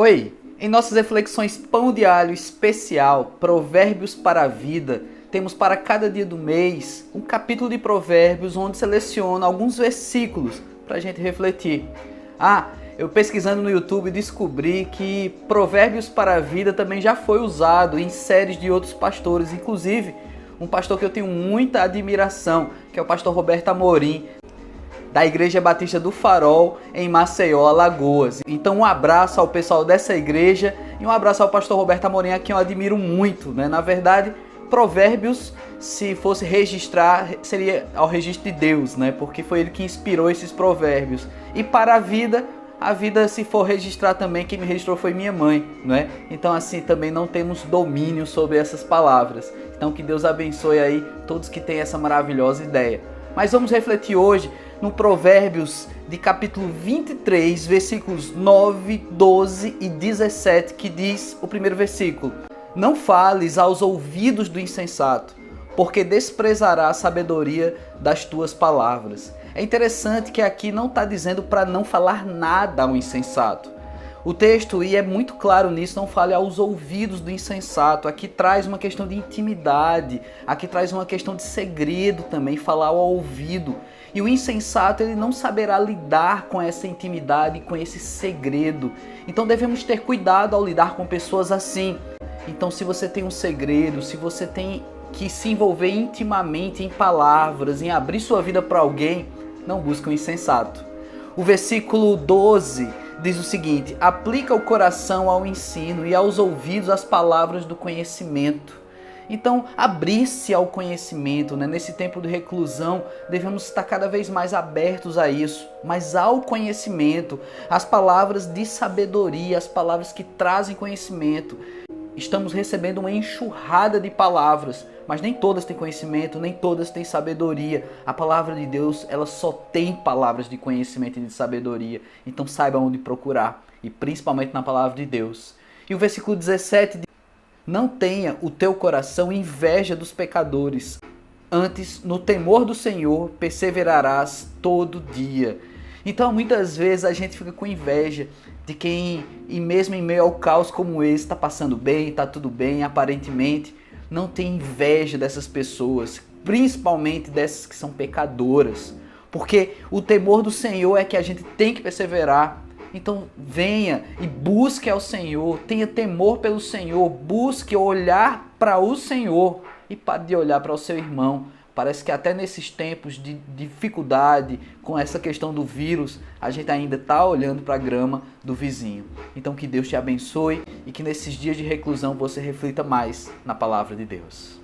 Oi! Em nossas reflexões Pão de Alho especial, Provérbios para a Vida, temos para cada dia do mês um capítulo de Provérbios onde seleciono alguns versículos para a gente refletir. Eu pesquisando no YouTube descobri que Provérbios para a Vida também já foi usado em séries de outros pastores, inclusive um pastor que eu tenho muita admiração, que é o pastor Roberto Amorim, da Igreja Batista do Farol, em Maceió, Alagoas. Então um abraço ao pessoal dessa igreja e um abraço ao pastor Roberto Amorim, a quem eu admiro muito, né? Na verdade, Provérbios, se fosse registrar, seria ao registro de Deus, né? Porque foi ele que inspirou esses provérbios. E para a vida, se for registrar também, quem me registrou foi minha mãe, né? Então assim, também não temos domínio sobre essas palavras. Então que Deus abençoe aí todos que têm essa maravilhosa ideia. Mas vamos refletir hoje no Provérbios de capítulo 23, versículos 9, 12 e 17, que diz o primeiro versículo: Não fales aos ouvidos do insensato, porque desprezará a sabedoria das tuas palavras. É interessante que aqui não está dizendo para não falar nada ao insensato. O texto, e é muito claro nisso, não fale aos ouvidos do insensato. Aqui traz uma questão de intimidade, aqui traz uma questão de segredo também, falar ao ouvido. E o insensato, ele não saberá lidar com essa intimidade, com esse segredo. Então devemos ter cuidado ao lidar com pessoas assim. Então se você tem um segredo, se você tem que se envolver intimamente em palavras, em abrir sua vida para alguém, não busque um insensato. O versículo 12 diz o seguinte: aplica o coração ao ensino e aos ouvidos as palavras do conhecimento. Então, abrir-se ao conhecimento, né? Nesse tempo de reclusão, devemos estar cada vez mais abertos a isso, mas ao conhecimento, as palavras de sabedoria, as palavras que trazem conhecimento. Estamos recebendo uma enxurrada de palavras, mas nem todas têm conhecimento, nem todas têm sabedoria. A palavra de Deus, ela só tem palavras de conhecimento e de sabedoria. Então saiba onde procurar, e principalmente na palavra de Deus. E o versículo 17 diz: Não tenha o teu coração inveja dos pecadores, antes no temor do Senhor perseverarás todo dia. Então muitas vezes a gente fica com inveja de quem, e mesmo em meio ao caos como esse, está passando bem, está tudo bem, aparentemente, não tem inveja dessas pessoas, principalmente dessas que são pecadoras, porque o temor do Senhor é que a gente tem que perseverar. Então venha e busque ao Senhor, tenha temor pelo Senhor, busque olhar para o Senhor e pare de olhar para o seu irmão. Parece que até nesses tempos de dificuldade, com essa questão do vírus, a gente ainda está olhando para a grama do vizinho. Então que Deus te abençoe e que nesses dias de reclusão você reflita mais na palavra de Deus.